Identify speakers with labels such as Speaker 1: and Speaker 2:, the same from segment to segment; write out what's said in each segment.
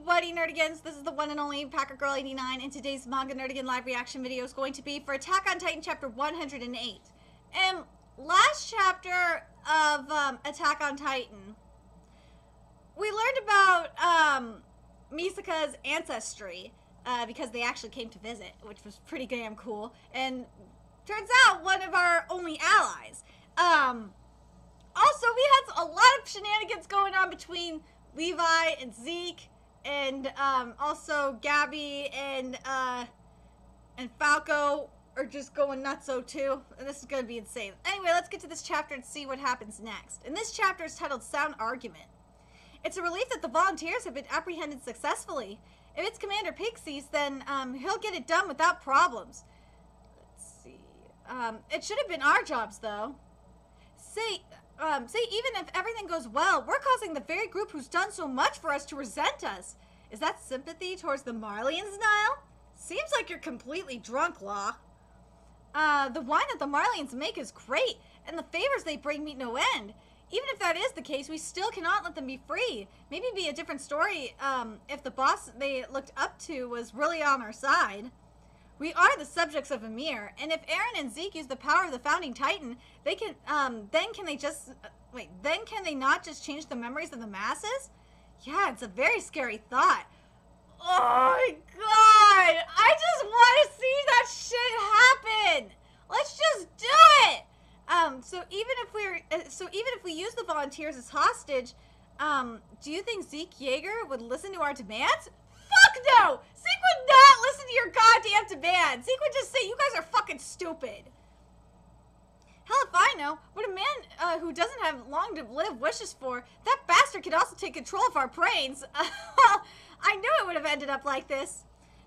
Speaker 1: everybody, Nerdigans. This is the one and only Packer Girl 89, and today's Manga Nerdigan live reaction video is going to be for Attack on Titan chapter 108. And last chapter of Attack on Titan, we learned about Misaka's ancestry because they actually came to visit, which was pretty damn cool. And turns out one of our only allies. Also, we had a lot of shenanigans going on between Levi and Zeke, and also Gabby and Falco are just going nutso too, and this is going to be insane. Anyway, let's get to this chapter and see what happens next. And this chapter is titled Sound Argument. It's a relief that the volunteers have been apprehended successfully. If it's Commander Pixies, then he'll get it done without problems. Let's see. It should have been our jobs, though. Say, even if everything goes well, we're causing the very group who's done so much for us to resent us. Is that sympathy towards the Marleyans, Niall? Seems like you're completely drunk, Law. The wine that the Marleyans make is great, and the favors they bring meet no end. Even if that is the case, we still cannot let them be free. Maybe it'd be a different story if the boss they looked up to was really on our side. We are the subjects of Ymir, and if Eren and Zeke use the power of the founding Titan, they can, then can they not just change the memories of the masses? Yeah, it's a very scary thought. Oh my god! I just want to see that shit happen! Let's just do it! So even if we use the volunteers as hostage, do you think Zeke Yeager would listen to our demands? Fuck no! Zeke would not listen to your goddamn demands! Zeke would just say, you guys are fucking stupid! Hell if I know. What a man who doesn't have long to live wishes for, that bastard could also take control of our brains. I knew it would have ended up like this.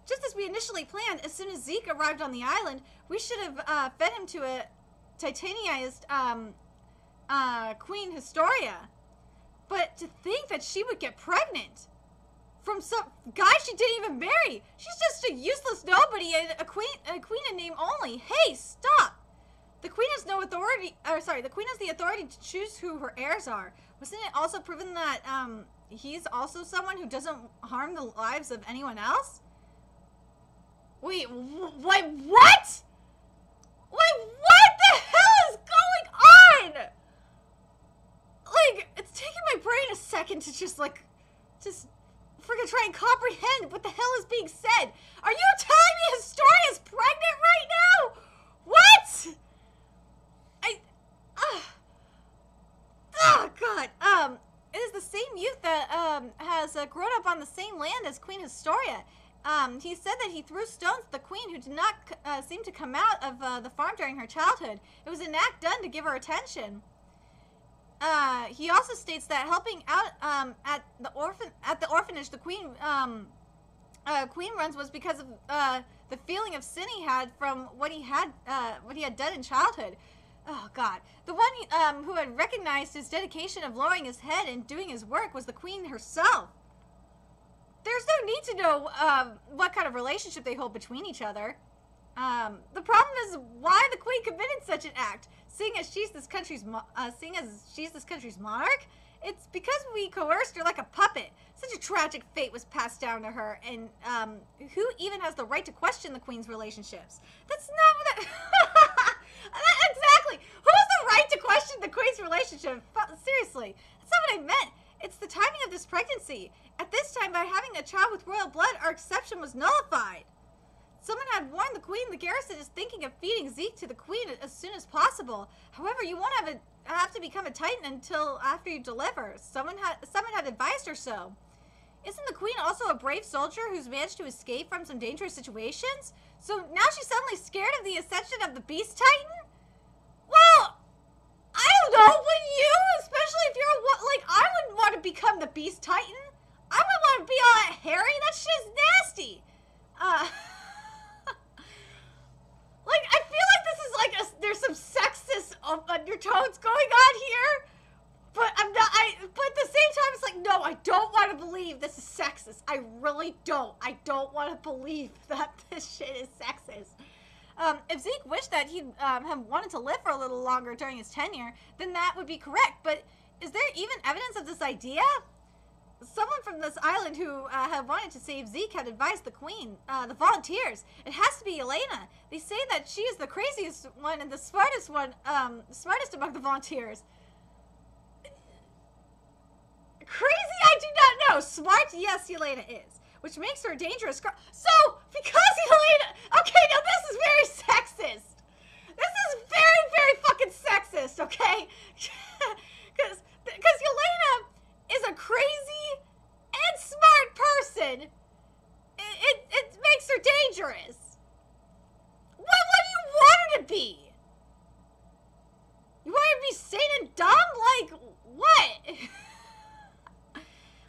Speaker 1: Just as we initially planned, as soon as Zeke arrived on the island, we should have fed him to a titanized Queen Historia. But to think that she would get pregnant from some guy she didn't even marry. She's just a useless nobody and a queen in name only. Hey, stop! The queen has no authority, the queen has the authority to choose who her heirs are. Wasn't it also proven that he's also someone who doesn't harm the lives of anyone else? Wait, what? What? Wait, what the hell is going on? Like, it's taking my brain a second to just freaking try and comprehend what the hell is being said. Are you telling me Historia is pregnant right now? What? Oh god. It is the same youth that has grown up on the same land as Queen Historia. He said that he threw stones at the queen, who did not seem to come out of the farm during her childhood. It was an act done to give her attention. He also states that helping out at the orphanage the queen runs was because of the feeling of sin he had from what he had done in childhood. Oh God! The one who had recognized his dedication of lowering his head and doing his work was the queen herself. There's no need to know what kind of relationship they hold between each other. The problem is why the queen committed such an act. Seeing as she's this country's monarch, it's because we coerced her like a puppet. Such a tragic fate was passed down to her, and who even has the right to question the queen's relationships? That's not what exactly. Who has the right to question the queen's relationship? Seriously, that's not what I meant. It's the timing of this pregnancy. At this time, by having a child with royal blood, our exception was nullified. Someone had warned the queen the garrison is thinking of feeding Zeke to the queen as soon as possible. However, you won't have to become a Titan until after you deliver. Someone had advised her so. Isn't the queen also a brave soldier who's managed to escape from some dangerous situations? So now she's suddenly scared of the ascension of the Beast Titan? Well, I don't know. Would you? Especially if you're like, I wouldn't want to become the Beast Titan. I wouldn't want to be all that hairy. That shit's nasty. Like, I feel like this is like there's some sexist undertones going on here, but but at the same time, it's like, no, I don't want to believe this is sexist. I really don't. I don't want to believe that this shit is sexist. If Zeke wished that he'd have wanted to live for a little longer during his tenure, then that would be correct. But is there even evidence of this idea? someone from this island who had wanted to save Zeke had advised the queen, the volunteers. It has to be Elena. They say that she is the craziest one and the smartest one, smartest among the volunteers. Crazy, I do not know. Smart, yes, Elena is. Which makes her a dangerous girl. So, because Elena... Okay, now this is very sexist. This is very, very fucking sexist, okay? Because Elena is a crazy and smart person. It makes her dangerous. What do you want her to be? You want her to be sane and dumb? Like, what?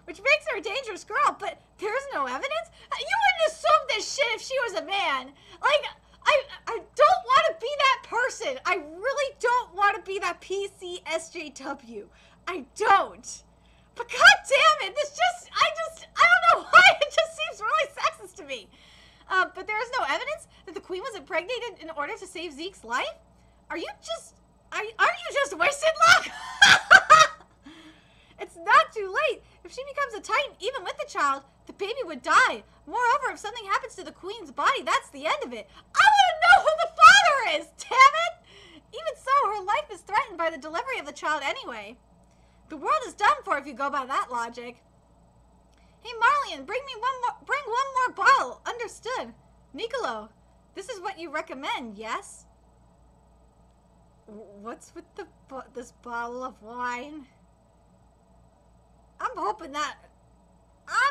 Speaker 1: Which makes her a dangerous girl, but there's no evidence? You wouldn't assume this shit if she was a man. Like, I don't want to be that person. I really don't want to be that PC SJW. I don't. But god damn it, I don't know why, it just seems really sexist to me. But there is no evidence that the queen was impregnated in order to save Zeke's life? Aren't you just wasted luck? It's not too late. If she becomes a Titan, even with the child, the baby would die. Moreover, if something happens to the queen's body, that's the end of it. I want to know who the father is, damn it! Even so, her life is threatened by the delivery of the child anyway. The world is done for if you go by that logic. Hey, Marley, bring one more bottle. Understood. Niccolo, this is what you recommend, yes? What's with this bottle of wine? I'm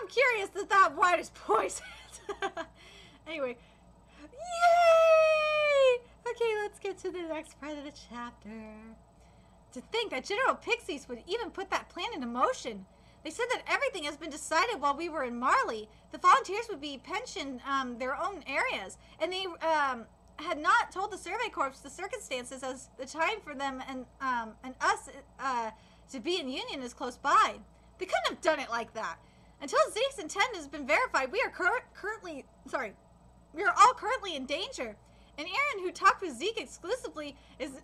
Speaker 1: curious that wine is poisoned. Anyway. Yay! Okay, let's get to the next part of the chapter. To think that General Pixies would even put that plan into motion. They said that everything has been decided while we were in Marley. The volunteers would be pensioned their own areas. And they had not told the Survey Corps the circumstances as the time for them and us to be in union is close by. They couldn't have done it like that. Until Zeke's intent has been verified, we are all currently in danger. And Eren, who talked with Zeke exclusively, is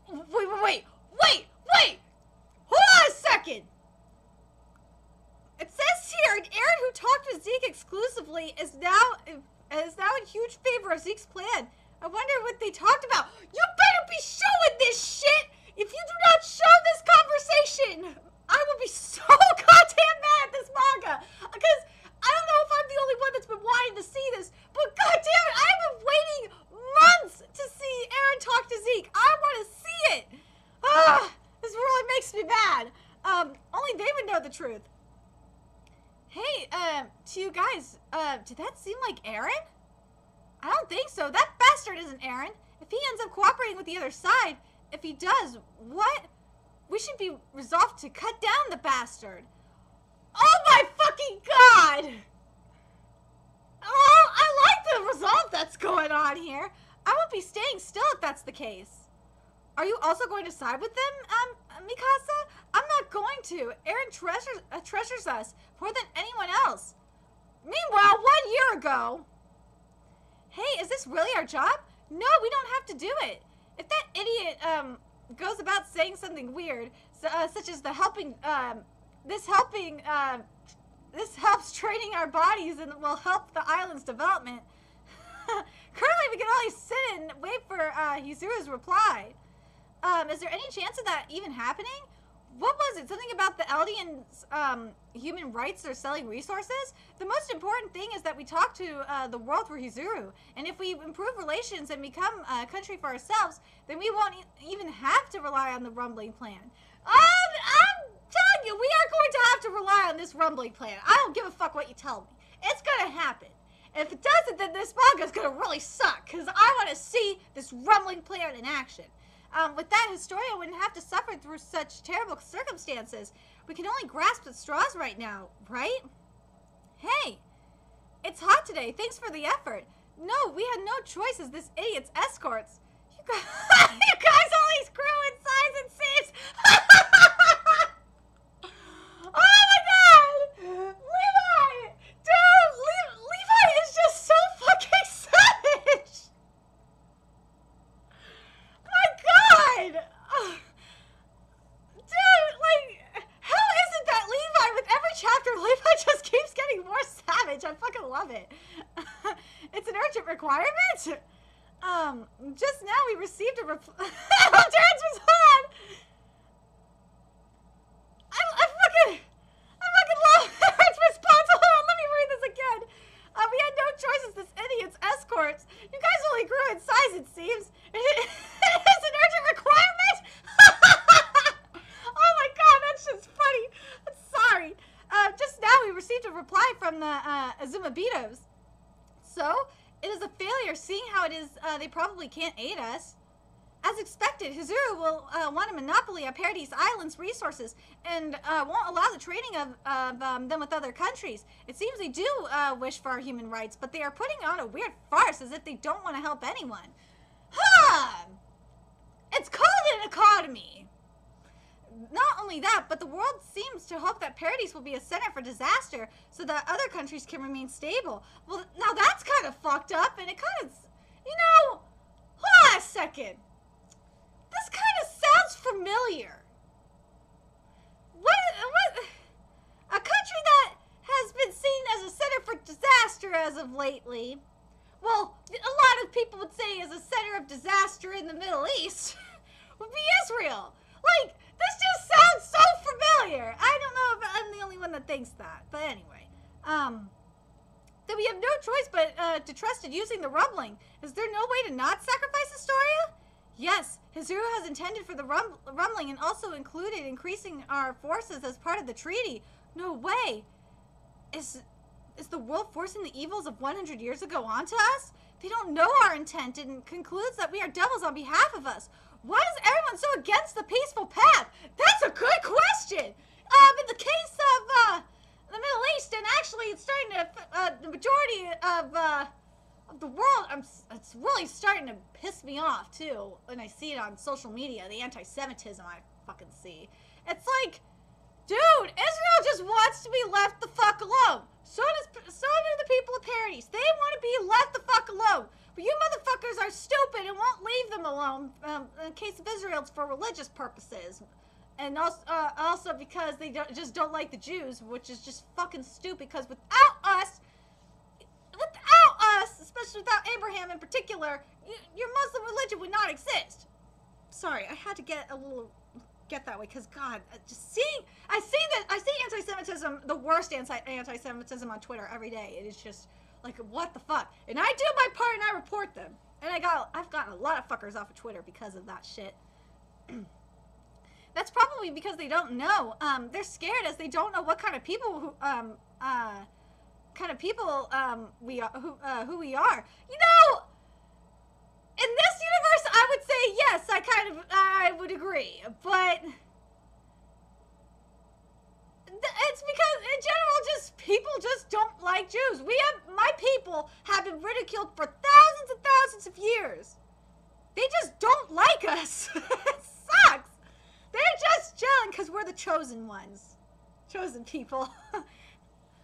Speaker 1: wait! Hold on a second! It says here, Eren, who talked with Zeke exclusively, is now in huge favor of Zeke's plan. I wonder what they talked about. You better be showing this shit! If you do not show this conversation, I will be so goddamn mad at this manga. Because I don't know if I'm the only one that's been wanting to see this, but goddamn it, I've been waiting months to see Eren talk to Zeke. I want to see it. This really makes me mad. Only they would know the truth. Hey, to you guys, did that seem like Eren? I don't think so. That bastard isn't Eren. If he ends up cooperating with the other side, if he does, what? We should be resolved to cut down the bastard. Oh my fucking god! Oh, I like the resolve that's going on here. I won't be staying still if that's the case. Are you also going to side with them, Mikasa? I'm not going to. Eren treasures us more than anyone else. Meanwhile, 1 year ago... Hey, is this really our job? No, we don't have to do it. If that idiot, goes about saying something weird, such as this helps training our bodies and will help the island's development. Currently, we can only sit and wait for Hizuru's reply. Is there any chance of that even happening? What was it? Something about the Eldians' human rights or selling resources? The most important thing is that we talk to the world for Hizuru. And if we improve relations and become a country for ourselves, then we won't even have to rely on the rumbling plan. I'm telling you, we are going to have to rely on this rumbling plan. I don't give a fuck what you tell me. It's going to happen. And if it doesn't, then this manga is going to really suck. Because I want to see this rumbling plan in action. With that, Historia wouldn't have to suffer through such terrible circumstances. We can only grasp at straws right now, right? Hey, it's hot today. Thanks for the effort. No, we had no choice as this idiot's escorts. You guys, you guys only screw in size and seams. Oh my god! Levi! Dude, Levi is just so fucking savage! My god! Dude, like, how is it that Levi their life just keeps getting more savage. I fucking love it. It's an urgent requirement? Just now we received a reply. Terrence was on! I fucking love Terrence's response. Hold on, let me read this again. We had no choice as this idiot's escorts. You guys only grew in size, it seems. It's an urgent requirement? Oh my god, that's just funny. I'm sorry. Just now we received a reply from the Azumabitos. So, it is a failure, seeing how it is they probably can't aid us. As expected, Hizuru will want a monopoly on Paradis Island's resources and won't allow the trading of them with other countries. It seems they do wish for our human rights, but they are putting on a weird farce as if they don't want to help anyone. Huh! It's called an economy! Not only that, but the world seems to hope that Paradis will be a center for disaster so that other countries can remain stable. Well, now that's kind of fucked up, and it kind of, you know, hold on a second. This kind of sounds familiar. What? A country that has been seen as a center for disaster as of lately. Well, a lot of people would say as a center of disaster in the Middle East would be Israel. Like, this just sounds so familiar. I don't know if I'm the only one that thinks that. But anyway, that we have no choice but to trust in using the rumbling. Is there no way to not sacrifice Historia? Yes, Hizuru has intended for the rumbling and also included increasing our forces as part of the treaty. No way. Is the world forcing the evils of 100 years ago onto us? They don't know our intent and concludes that we are devils on behalf of us. Why is everyone so against the peaceful path? That's a good question. In the case of the Middle East, and actually it's starting to, the majority of the world, it's really starting to piss me off too when I see it on social media, the anti-Semitism I fucking see. It's like, dude, Israel just wants to be left the fuck alone. So do the people of Paradis. They want to be left the fuck alone. But you motherfuckers are stupid and won't leave them alone. In case of Israel, it's for religious purposes. And also because they just don't like the Jews, which is just fucking stupid, because without us, especially without Abraham in particular, your Muslim religion would not exist. Sorry, I had to get that way, because God, I see anti-Semitism, the worst anti-Semitism on Twitter every day. It is just like, what the fuck? And I do my part and I report them. And I've gotten a lot of fuckers off of Twitter because of that shit. That's probably because they don't know. They're scared as they don't know what kind of people who we are, who we are. You know, in this universe, I would say yes. I would agree, but it's because in general, people just don't like Jews. My people have been ridiculed for thousands and thousands of years. They just don't like us. It sucks. They're just chilling because we're the chosen ones, chosen people.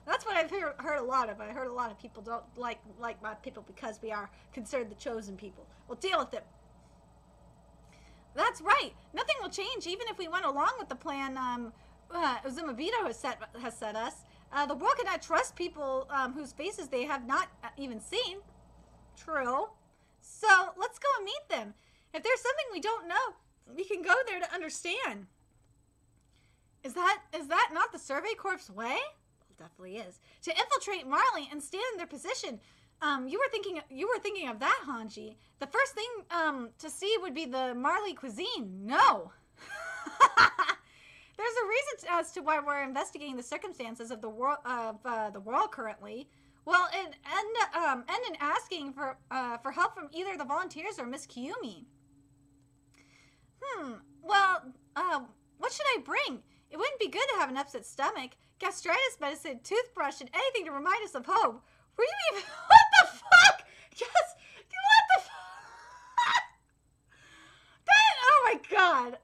Speaker 1: That's what I've heard a lot of. I heard a lot of people don't like my people because we are considered the chosen people. We'll deal with it. That's right. Nothing will change even if we went along with the plan Uzumabito has set us. The world cannot trust people whose faces they have not even seen. True. So let's go and meet them. If there's something we don't know, we can go there to understand. Is that not the Survey Corps' way? It definitely is. To infiltrate Marley and stand in their position. You were thinking of that, Hanji. The first thing to see would be the Marley cuisine. No. There's a reason as to why we're investigating the circumstances of the world currently. Well, and in asking for help from either the volunteers or Miss Kiyumi. Well, what should I bring? It wouldn't be good to have an upset stomach, gastritis medicine, toothbrush, and anything to remind us of hope. Were you even? What the fuck? What the fuck? Oh my god.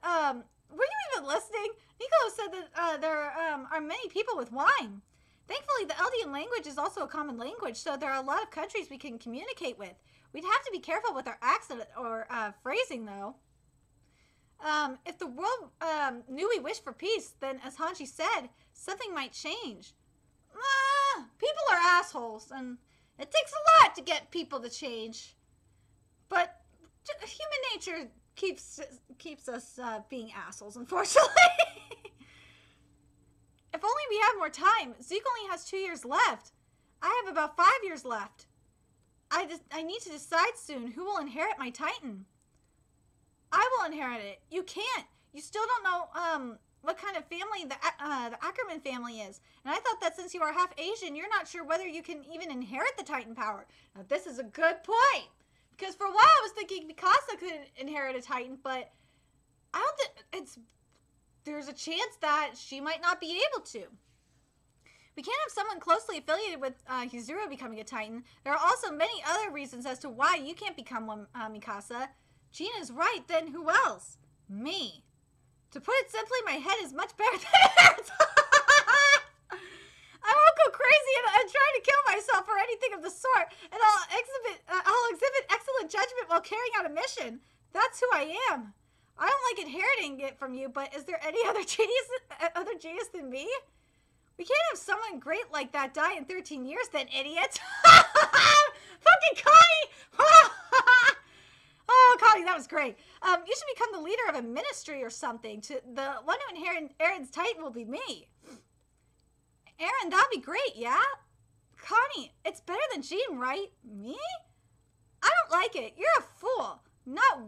Speaker 1: Were you even listening? Nico said that there are many people with wine. Thankfully, the Eldian language is also a common language, so there are a lot of countries we can communicate with. We'd have to be careful with our accent or phrasing, though. If the world knew we wished for peace, then, as Hanji said, something might change. People are assholes, and it takes a lot to get people to change. But human nature keeps us being assholes, unfortunately. If only we had more time. Zeke only has 2 years left. I have about 5 years left. I need to decide soon who will inherit my Titan. I will inherit it. You can't. You still don't know what kind of family the Ackerman family is. And I thought that since you are half Asian, you're not sure whether you can even inherit the Titan power. Now, this is a good point. Because for a while I was thinking Mikasa could inherit a Titan, but I don't think there's a chance that she might not be able to. We can't have someone closely affiliated with Historia becoming a Titan. There are also many other reasons as to why you can't become one, Mikasa. Gina's right, then who else? Me. To put it simply, my head is much better than hers. I won't go crazy and try to kill myself or anything of the sort, and I'll exhibit excellent judgment while carrying out a mission. That's who I am. I don't like inheriting it from you, but is there any other genius than me? We can't have someone great like that die in 13 years, then, idiot. Fucking Connie! Oh, Connie, that was great. You should become the leader of a ministry or something. The one who inherits Eren's Titan will be me. Eren, that'd be great, yeah? Connie, it's better than Jean, right? Me? I don't like it. You're a fool. Not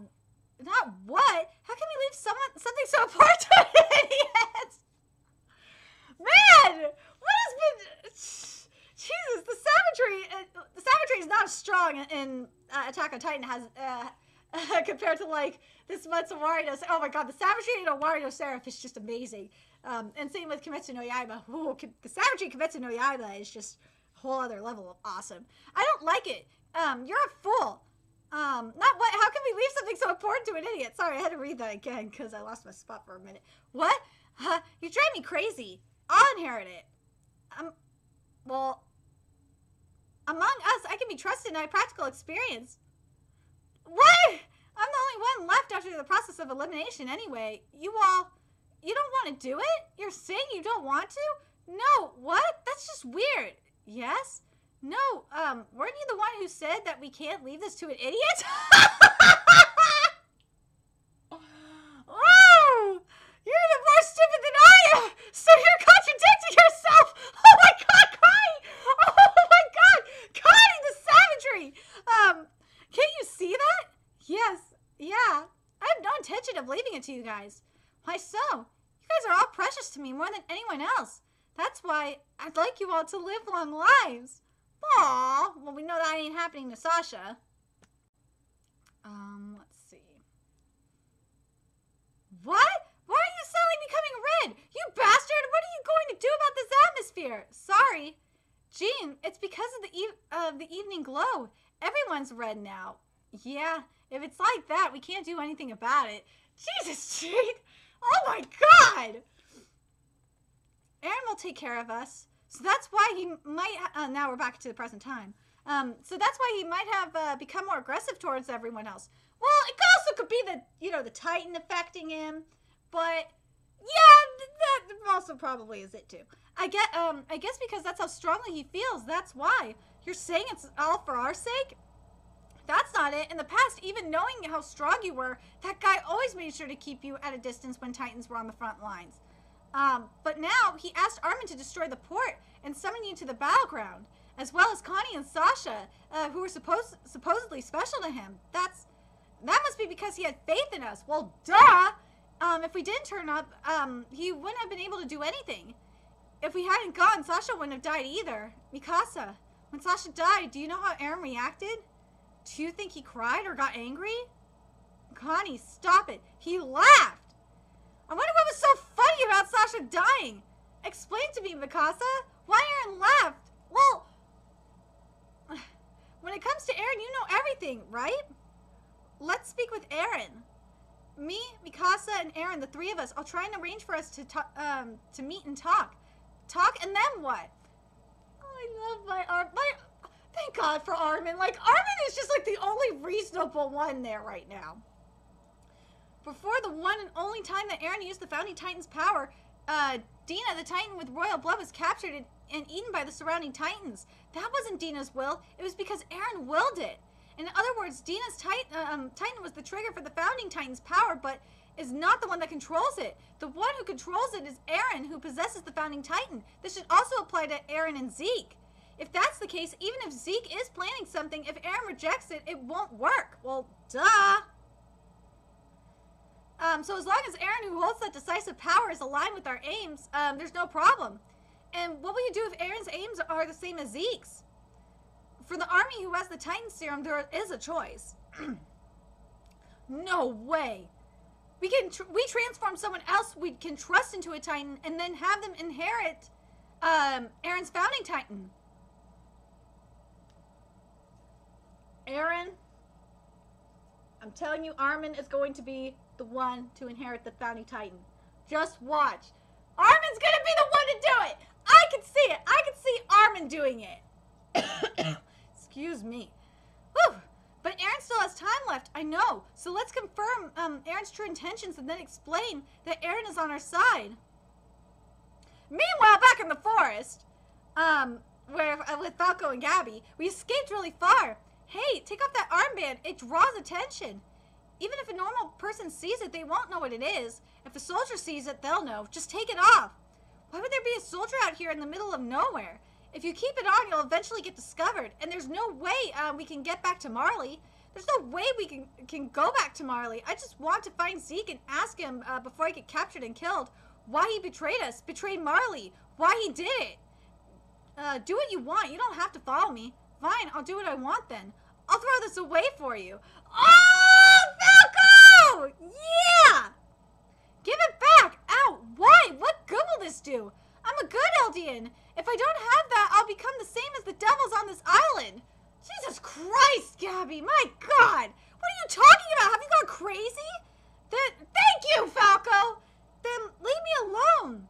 Speaker 1: what? How can we leave something so important to an idiot? Man! What has been... Jesus, the savagery is not as strong in Attack on Titan as compared to, like, this month's Wario. Oh my god, the savagery in Wario Seraph is just amazing. And same with Kimetsu no Yaiba. Ooh, the savagery in Kimetsu no Yaiba is just a whole other level of awesome. I don't like it. You're a fool. Not what? How can we leave something so important to an idiot? Sorry, I had to read that again because I lost my spot for a minute. What? You drive me crazy. I'll inherit it. Well, among us, I can be trusted and I have practical experience. What? I'm the only one left after the process of elimination anyway. You don't want to do it? You're saying you don't want to? No, what? That's just weird. Yes? No, weren't you the one who said that we can't leave this to an idiot? Oh! You're more stupid than I am! So you're contradicting yourself! Oh my god, Connie! Oh my god! Connie, the savagery! Can't you see that? Yes, yeah. I have no intention of leaving it to you guys. Why so? You guys are all precious to me more than anyone else. That's why I'd like you all to live long lives. Aw, well, we know that ain't happening to Sasha. Let's see. What? Why are you suddenly becoming red? You bastard! What are you going to do about this atmosphere? Sorry. Jean, it's because of the evening glow. Everyone's red now. Yeah, if it's like that, we can't do anything about it. Jesus, Jean! Oh my god! Eren will take care of us. So that's why he might, now we're back to the present time. So that's why he might have become more aggressive towards everyone else. Well, it also could be the Titan affecting him. But, yeah, that also probably is it too. I guess because that's how strongly he feels, that's why. You're saying it's all for our sake? That's not it. In the past, even knowing how strong you were, that guy always made sure to keep you at a distance when Titans were on the front lines. But now, he asked Armin to destroy the port and summon you to the battleground, as well as Connie and Sasha, who were supposedly special to him. That must be because he had faith in us. Well, duh! If we didn't turn up, he wouldn't have been able to do anything. If we hadn't gone, Sasha wouldn't have died either. Mikasa, when Sasha died, do you know how Eren reacted? Do you think he cried or got angry? Connie, stop it. He laughed. I wonder what was so funny about Sasha dying. Explain to me, Mikasa. Why Eren laughed? Well, when it comes to Eren, you know everything, right? Let's speak with Eren. Me, Mikasa, and Eren, the three of us, I'll try and arrange for us to meet and talk. Talk, and then what? Oh, I love my Armin. Thank God for Armin. Like, Armin is just, like, the only reasonable one there right now. Before the one and only time that Eren used the Founding Titan's power, Dina, the Titan with royal blood, was captured and eaten by the surrounding Titans. That wasn't Dina's will. It was because Eren willed it. In other words, Dina's Titan was the trigger for the founding Titan's power, but is not the one that controls it. The one who controls it is Eren, who possesses the founding Titan. This should also apply to Eren and Zeke. If that's the case, even if Zeke is planning something, if Eren rejects it, it won't work. Well, duh. So as long as Eren, who holds that decisive power, is aligned with our aims, there's no problem. And what will you do if Eren's aims are the same as Zeke's? For the army who has the Titan serum, there is a choice. No way. We transform someone else we can trust into a Titan and then have them inherit Eren's founding Titan. Eren, I'm telling you, Armin is going to be the one to inherit the founding Titan. Just watch. Armin's gonna be the one to do it. I can see it. I can see Armin doing it. Excuse me. Whew. But Eren still has time left, I know. So let's confirm Eren's true intentions and then explain that Eren is on our side. Meanwhile, back in the forest, with Falco and Gabby, we escaped really far. Hey, take off that armband. It draws attention. Even if a normal person sees it, they won't know what it is. If a soldier sees it, they'll know. Just take it off. Why would there be a soldier out here in the middle of nowhere? If you keep it on, you'll eventually get discovered. And there's no way we can get back to Marley. There's no way we can go back to Marley. I just want to find Zeke and ask him before I get captured and killed why he betrayed us, betrayed Marley, why he did it. Do what you want. You don't have to follow me. Fine, I'll do what I want then. I'll throw this away for you. Oh, Falco! Yeah! Give it back! Ow! Why? What good will this do? I'm a good Eldian. If I don't have that, I'll become the same as the devils on this island. Jesus Christ, Gabby! My God! What are you talking about? Have you gone crazy? Thank you, Falco! Then leave me alone.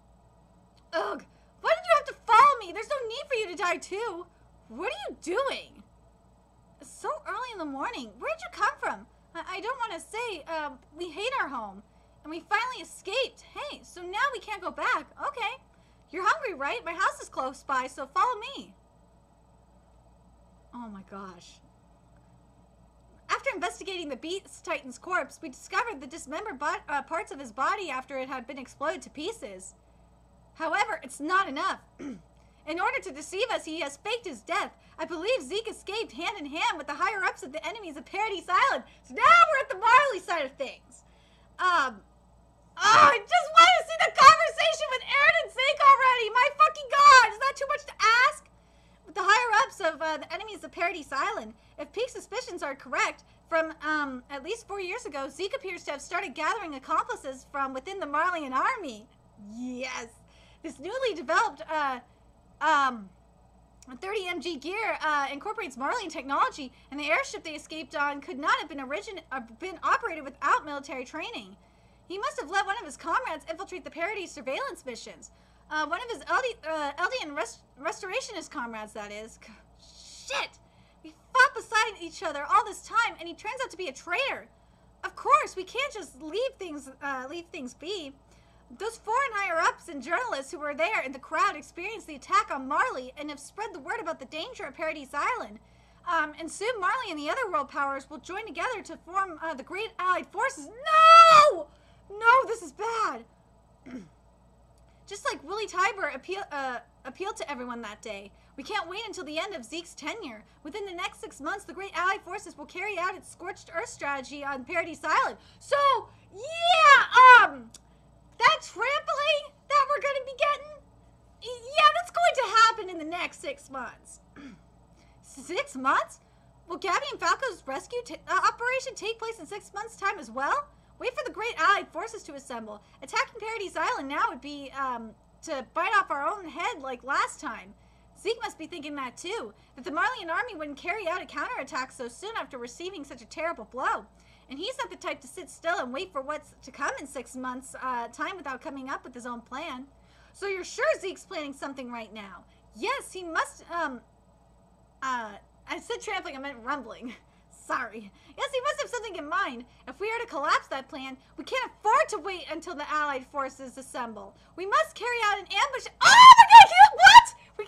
Speaker 1: Ugh. Why did you have to follow me? There's no need for you to die too. What are you doing? It's so early in the morning. Where'd you come from? I don't want to say, we hate our home. And we finally escaped. Hey, so now we can't go back. Okay. You're hungry, right? My house is close by, so follow me. Oh my gosh. After investigating the Beast Titan's corpse, we discovered the dismembered parts of his body after it had been exploded to pieces. However, it's not enough. In order to deceive us, he has faked his death. I believe Zeke escaped hand in hand with the higher-ups of the enemies of Paradis Island. So now we're at the Marley side of things. I just want to see the conversation with Eren and Zeke already. My fucking God, is that too much to ask? With the higher-ups of the enemies of Paradis Island, if Peak's suspicions are correct, from at least 4 years ago, Zeke appears to have started gathering accomplices from within the Marleyan army. Yes. This newly developed 30 mg gear incorporates Marley technology, and the airship they escaped on could not have been operated without military training. He must have let one of his comrades infiltrate the Paradis surveillance missions. One of his Eldian restorationist comrades, that is. Shit! We fought beside each other all this time, and he turns out to be a traitor. Of course, we can't just leave things be. Those foreign higher-ups and journalists who were there in the crowd experienced the attack on Marley and have spread the word about the danger at Paradis Island. And soon Marley and the other world powers will join together to form the Great Allied Forces. No! No, this is bad. Just like Willie Tiber appealed to everyone that day. We can't wait until the end of Zeke's tenure. Within the next 6 months, the Great Allied Forces will carry out its Scorched Earth strategy on Paradis Island. So, yeah, that trampoline that we're going to be getting, yeah, that's going to happen in the next 6 months. 6 months? Will Gabby and Falco's rescue operation take place in 6 months' time as well? Wait for the Great Allied Forces to assemble. Attacking Paradis Island now would be to bite off our own head like last time. Zeke must be thinking that too, that the Marleyan army wouldn't carry out a counterattack so soon after receiving such a terrible blow. And he's not the type to sit still and wait for what's to come in 6 months' time without coming up with his own plan. So you're sure Zeke's planning something right now? Yes, he must, I said trampling, I meant rumbling. Sorry. Yes, he must have something in mind. If we are to collapse that plan, we can't afford to wait until the Allied forces assemble. We must carry out an ambush. Oh my God! What? We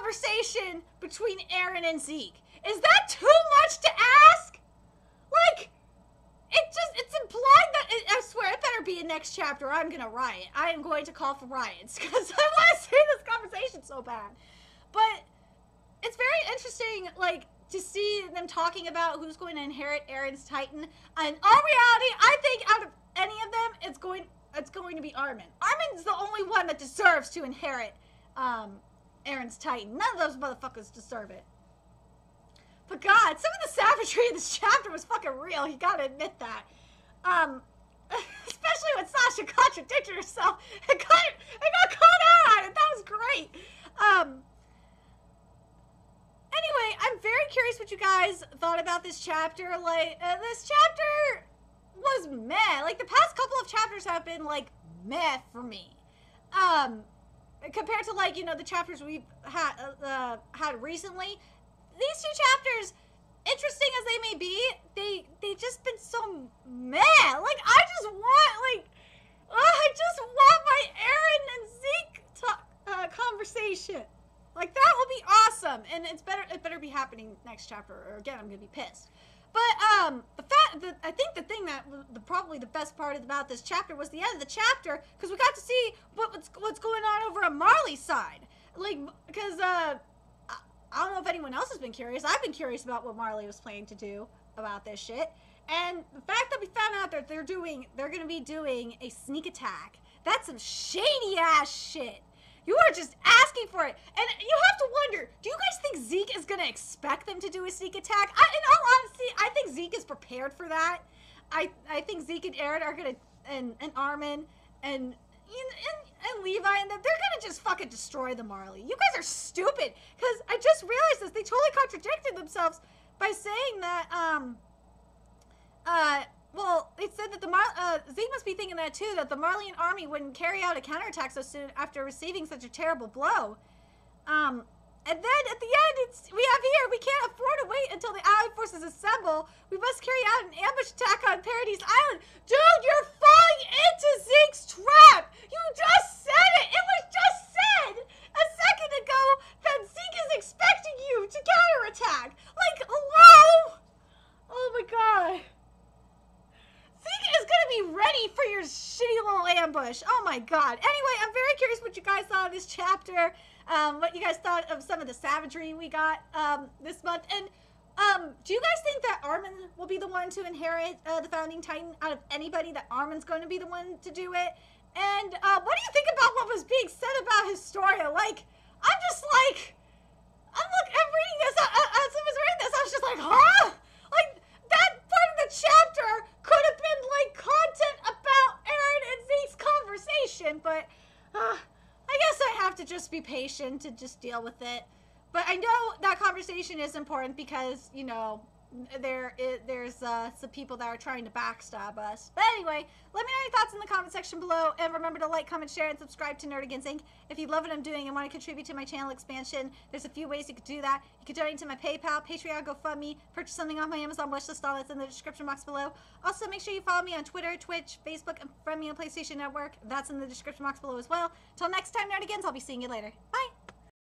Speaker 1: conversation between Eren and Zeke. Is that too much to ask? Like, it's implied that, I swear, it better be in next chapter or I'm gonna riot. I am going to call for riots because I want to see this conversation so bad. But it's very interesting, like, to see them talking about who's going to inherit Eren's Titan. And in all reality, I think out of any of them, it's going to be Armin. Armin's the only one that deserves to inherit Eren's Titan. None of those motherfuckers deserve it. But God, some of the savagery in this chapter was fucking real. You gotta admit that. Especially when Sasha contradicted herself and got called out on it. That was great. Anyway, I'm very curious what you guys thought about this chapter. Like, this chapter was meh. Like, the past couple of chapters have been, like, meh for me. Compared to, like, you know, the chapters we've had recently. These two chapters, interesting as they may be, they just been so meh. Like, I just want my Eren and Zeke conversation. Like, that will be awesome, and it better be happening next chapter, or again, I'm gonna be pissed. But I think the thing that probably the best part about this chapter was the end of the chapter, because we got to see what's going on over on Marley's side. Like, because I don't know if anyone else has been curious. I've been curious about what Marley was planning to do about this shit. And the fact that we found out that they're going to be doing a sneak attack, that's some shady ass shit. You are just asking for it. And you have to wonder, do you guys think Zeke is going to expect them to do a sneak attack? In all honesty, I think Zeke is prepared for that. I think Zeke and Eren are going to, and Armin, and Levi, and them, they're gonna just fucking destroy the Marley. You guys are stupid, because I just realized this. They totally contradicted themselves by saying that, well, they said that Zeke must be thinking that too, that the Marleyan army wouldn't carry out a counterattack so soon after receiving such a terrible blow. And then at the end, we can't afford to wait until the Allied forces assemble. We must carry out an ambush attack on Paradis Island. Dude, you're falling into Zeke's trap! You just said it! It was just said a second ago that Zeke is expecting you to counterattack. Like, hello? Oh my God. Zeke is gonna be ready for your shitty little ambush. Oh my God. Anyway, I'm very curious what you guys thought of this chapter. What you guys thought of some of the savagery we got this month. And do you guys think that Armin will be the one to inherit the Founding Titan out of anybody, that Armin's going to be the one to do it? And what do you think about what was being said about Historia? Like, I'm reading this, as I was reading this, I was just like, huh? Like, that part of the chapter could have been, like, content about Eren and Zeke's conversation, but, I guess I have to just be patient to just deal with it. But I know that conversation is important because, you know, there's some people that are trying to backstab us. But anyway, let me know your thoughts in the comment section below. And remember to like, comment, share, and subscribe to Nerdigans Inc. If you love what I'm doing and want to contribute to my channel expansion, there's a few ways you could do that. You could donate to my PayPal, Patreon, GoFundMe, purchase something off my Amazon wishlist, all that's in the description box below. Also, make sure you follow me on Twitter, Twitch, Facebook, and friend me on PlayStation Network. That's in the description box below as well. Till next time, Nerdigans, I'll be seeing you later. Bye!